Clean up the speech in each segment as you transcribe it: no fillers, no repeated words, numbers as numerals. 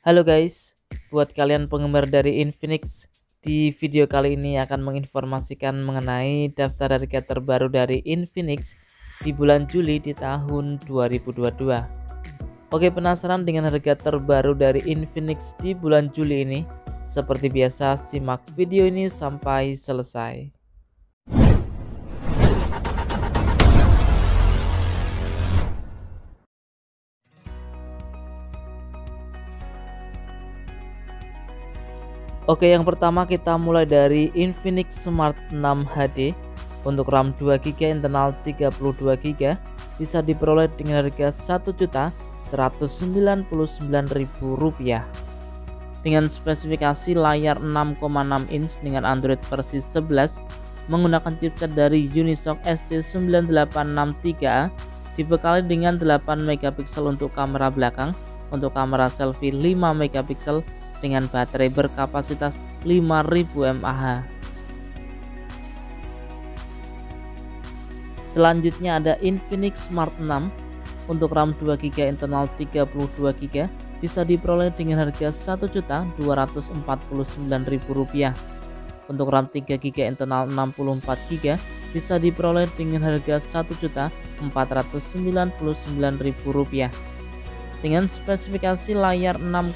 Halo guys, buat kalian penggemar dari Infinix, di video kali ini akan menginformasikan mengenai daftar harga terbaru dari Infinix di bulan Juli di tahun 2022. Oke, penasaran dengan harga terbaru dari Infinix di bulan Juli ini? Seperti biasa, simak video ini sampai selesai. Oke, yang pertama kita mulai dari Infinix Smart 6 HD. Untuk RAM 2GB, internal 32GB, bisa diperoleh dengan harga Rp1.199.000 dengan spesifikasi layar 6,6 inch dengan Android versi 11 menggunakan chipset dari Unisoc SC9863A, dibekali dengan 8 megapiksel untuk kamera belakang, untuk kamera selfie 5 megapiksel dengan baterai berkapasitas 5000 mAh. Selanjutnya ada Infinix Smart 6. Untuk RAM 2GB, internal 32GB, bisa diperoleh dengan harga Rp1.249.000. Untuk RAM 3GB, internal 64GB, bisa diperoleh dengan harga Rp1.499.000 dengan spesifikasi layar 6,6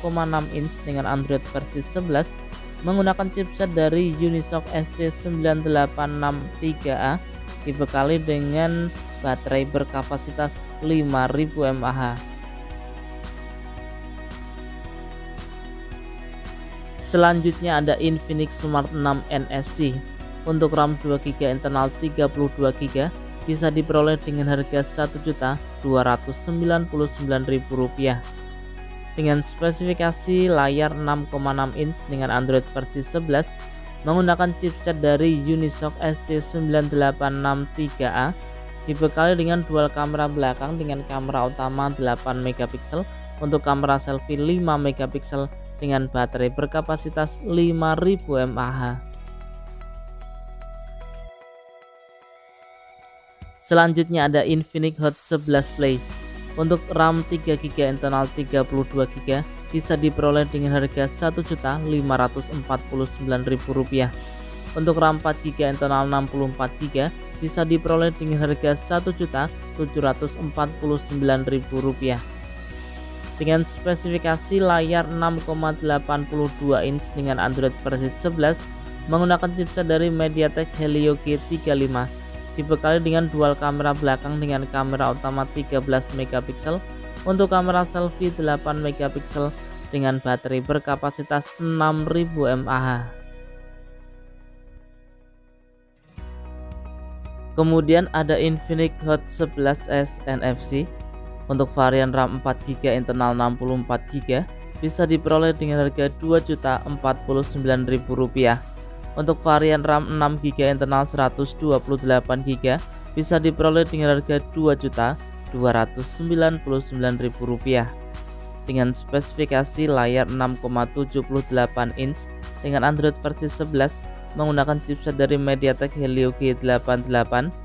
inch dengan Android versi 11 menggunakan chipset dari Unisoc SC9863A, dibekali dengan baterai berkapasitas 5000 mAh. Selanjutnya ada Infinix Smart 6 NFC. Untuk RAM 2GB, internal 32GB, bisa diperoleh dengan harga Rp1.299.000 dengan spesifikasi layar 6,6 inch dengan Android versi 11 menggunakan chipset dari Unisoc SC9863A, dibekali dengan dual kamera belakang dengan kamera utama 8 megapiksel, untuk kamera selfie 5 megapiksel dengan baterai berkapasitas 5000 mAh. Selanjutnya ada Infinix Hot 11 Play. Untuk RAM 3GB, internal 32GB, bisa diperoleh dengan harga Rp1.549.000. Untuk RAM 4GB, internal 64GB, bisa diperoleh dengan harga Rp1.749.000 dengan spesifikasi layar 6,82 inch dengan Android versi 11 menggunakan chipset dari MediaTek Helio G35, dibekali dengan dual kamera belakang dengan kamera utama 13 megapiksel, untuk kamera selfie 8 megapiksel dengan baterai berkapasitas 6000 mAh. Kemudian ada Infinix Hot 11S NFC. Untuk varian RAM 4GB, internal 64GB, bisa diperoleh dengan harga Rp2.049.000. Untuk varian RAM 6GB, internal 128GB, bisa diperoleh dengan harga Rp2.299.000 dengan spesifikasi layar 6,78 inch dengan Android versi 11 menggunakan chipset dari MediaTek Helio G88,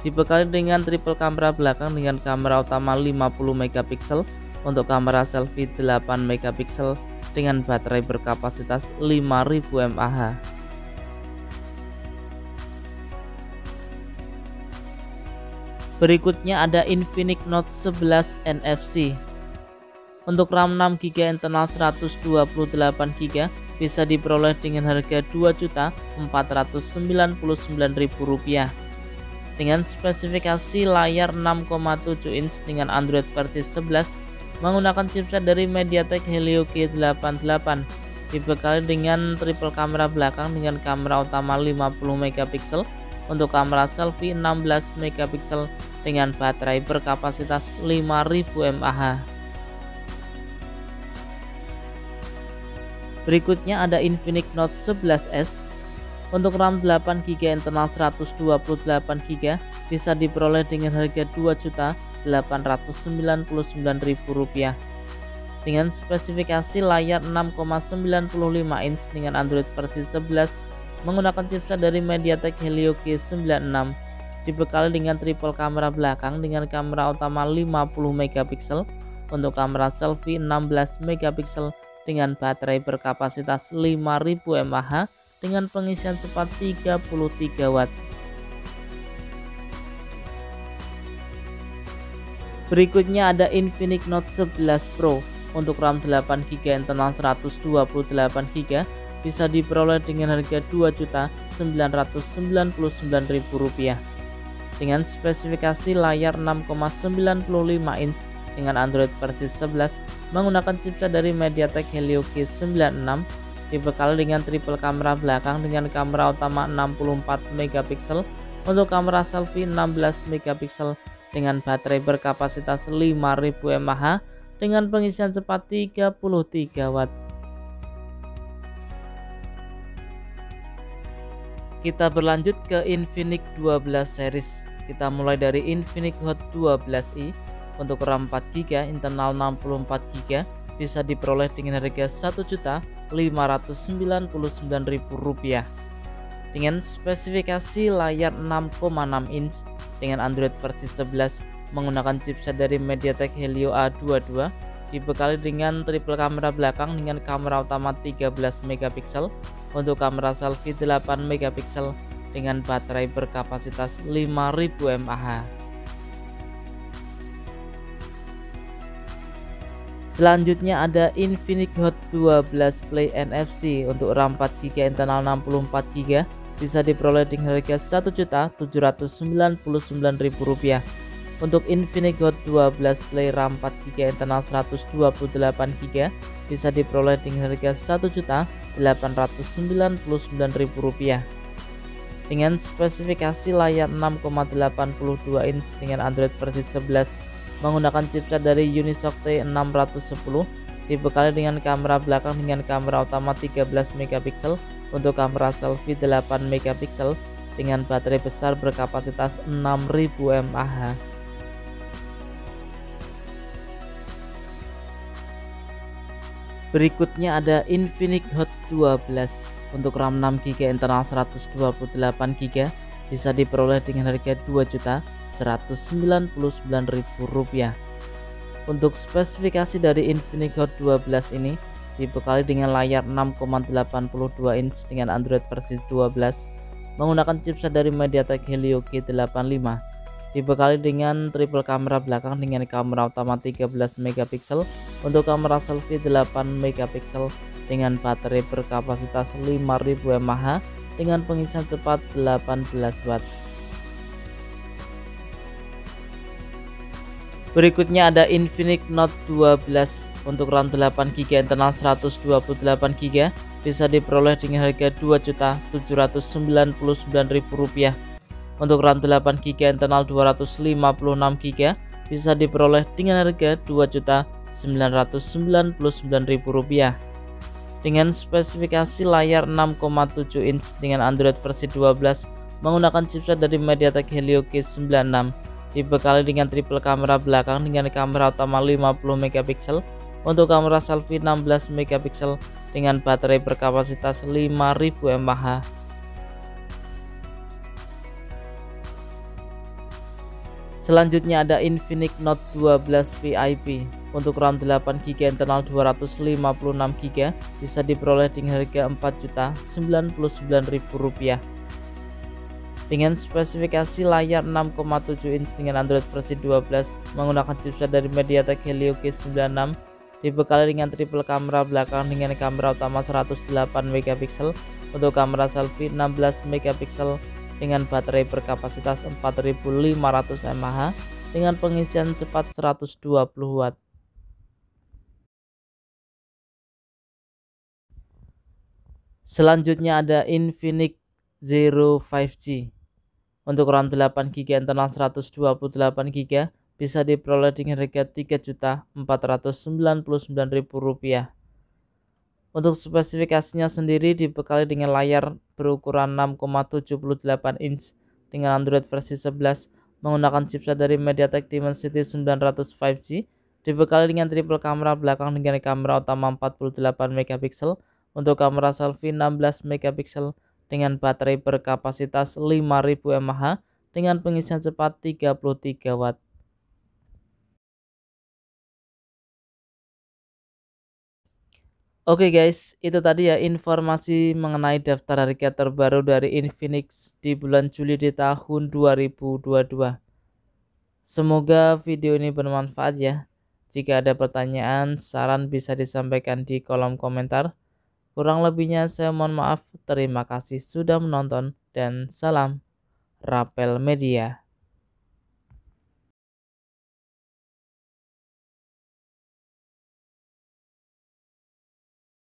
dibekali dengan triple kamera belakang dengan kamera utama 50 megapiksel, untuk kamera selfie 8 megapiksel dengan baterai berkapasitas 5000 mAh. Berikutnya ada Infinix Note 11 NFC. Untuk RAM 6GB, internal 128GB, bisa diperoleh dengan harga Rp2.499.000 dengan spesifikasi layar 6,7 inch dengan Android versi 11 menggunakan chipset dari MediaTek Helio G88, dibekali dengan triple kamera belakang dengan kamera utama 50 megapiksel, untuk kamera selfie 16 megapiksel dengan baterai berkapasitas 5000 mAh. Berikutnya ada Infinix Note 11S. Untuk RAM 8GB, internal 128GB, bisa diperoleh dengan harga Rp2.899.000 dengan spesifikasi layar 6,95 inch dengan Android versi 11 menggunakan chipset dari MediaTek Helio G96, dibekali dengan triple kamera belakang dengan kamera utama 50 megapiksel, untuk kamera selfie 16 megapiksel dengan baterai berkapasitas 5000 mAh dengan pengisian cepat 33 watt. Berikutnya ada Infinix Note 11 Pro. Untuk RAM 8GB internal 128GB bisa diperoleh dengan harga Rp2.999.000 dengan spesifikasi layar 6,95 inch dengan Android versi 11 menggunakan chipset dari MediaTek Helio G96, dibekali dengan triple kamera belakang dengan kamera utama 64 megapiksel untuk kamera selfie 16 megapiksel dengan baterai berkapasitas 5000 mAh dengan pengisian cepat 33 watt. Kita berlanjut ke Infinix 12 series. Kita mulai dari Infinix Hot 12i. Untuk RAM 4GB internal 64GB bisa diperoleh dengan harga Rp1.599.000 dengan spesifikasi layar 6,6 inch dengan Android versi 11 menggunakan chipset dari MediaTek Helio A22, dibekali dengan triple kamera belakang dengan kamera utama 13 megapiksel untuk kamera selfie 8 megapiksel dengan baterai berkapasitas 5000 mAh. Selanjutnya ada Infinix Hot 12 Play NFC. Untuk RAM 4GB internal 64GB bisa diperoleh dengan harga Rp1.799.000. Untuk Infinix Hot 12 Play RAM 4GB internal 128GB bisa diperoleh dengan harga Rp1.899.000 dengan spesifikasi layar 6,82 inch dengan Android versi 11 menggunakan chipset dari Unisoc T610, dibekali dengan kamera belakang dengan kamera utama 13 megapiksel untuk kamera selfie 8 megapiksel dengan baterai besar berkapasitas 6000 mAh. Berikutnya ada Infinix Hot 12. Untuk RAM 6GB internal 128GB bisa diperoleh dengan harga Rp2.199.000. Untuk spesifikasi dari Infinix Hot 12 ini dibekali dengan layar 6,82 inch dengan Android versi 12 menggunakan chipset dari MediaTek Helio G85, dibekali dengan triple kamera belakang dengan kamera utama 13 megapiksel untuk kamera selfie 8 megapiksel dengan baterai berkapasitas 5000 mAh dengan pengisian cepat 18 watt. Berikutnya ada Infinix Note 12. Untuk RAM 8GB internal 128GB bisa diperoleh dengan harga Rp2.799.000. Untuk RAM 8GB internal 256GB bisa diperoleh dengan harga Rp2.999.000 dengan spesifikasi layar 6,7 inch dengan Android versi 12 menggunakan chipset dari MediaTek Helio G96, dibekali dengan triple kamera belakang dengan kamera utama 50 megapiksel untuk kamera selfie 16 megapiksel dengan baterai berkapasitas 5000 mAh. Selanjutnya ada Infinix Note 12 VIP. Untuk RAM 8GB internal 256GB bisa diperoleh dengan harga Rp4.099.000 dengan spesifikasi layar 6,7 inch dengan Android versi 12 menggunakan chipset dari MediaTek Helio G96, dibekali dengan triple kamera belakang dengan kamera utama 108 megapiksel untuk kamera selfie 16 megapiksel dengan baterai berkapasitas 4500 mAh dengan pengisian cepat 120 watt. Selanjutnya ada Infinix Zero 5G. Untuk RAM 8GB internal 128GB bisa diperoleh dengan harga Rp3.499.000. Untuk spesifikasinya sendiri dibekali dengan layar berukuran 6,78 inch dengan Android versi 11 menggunakan chipset dari MediaTek Dimensity 900 5G, dibekali dengan triple kamera belakang dengan kamera utama 48 megapiksel untuk kamera selfie 16 megapiksel dengan baterai berkapasitas 5000 mAh dengan pengisian cepat 33 watt. Oke guys, itu tadi ya informasi mengenai daftar harga terbaru dari Infinix di bulan Juli di tahun 2022. Semoga video ini bermanfaat ya. Jika ada pertanyaan, saran bisa disampaikan di kolom komentar. Kurang lebihnya saya mohon maaf. Terima kasih sudah menonton dan salam Rapel Media.